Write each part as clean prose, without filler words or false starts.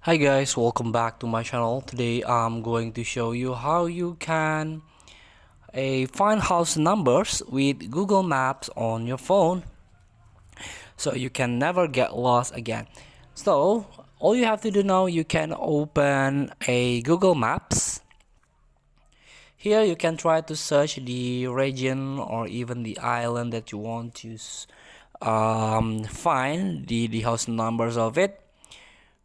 Hi guys, welcome back to my channel. Today I'm going to show you how you can find house numbers with Google Maps on your phone so you can never get lost again. So all you have to do now, you can open a Google Maps. Here you can try to search the region or even the island that you want to find the house numbers of it.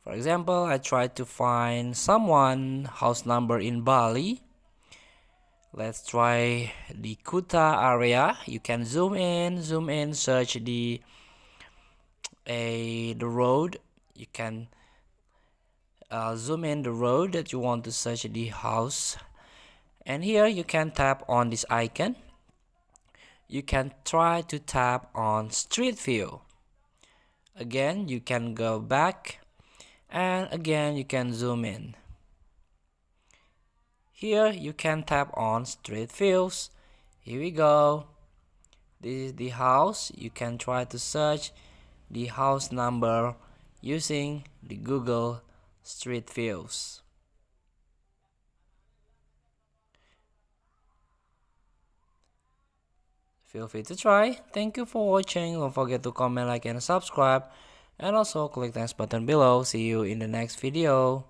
For example, I tried to find someone house number in Bali. Let's try the Kuta area. You can zoom in, search the road. You can zoom in the road that you want to search the house. And here you can tap on this icon. You can try to tap on Street View. Again, you can go back, and again you can zoom in. Here you can tap on Street Views. Here we go. This is the house. You can try to search the house number using the Google Street Views. Feel free to try. Thank you for watching. Don't forget to comment, like, and subscribe. And also click the next button below. See you in the next video.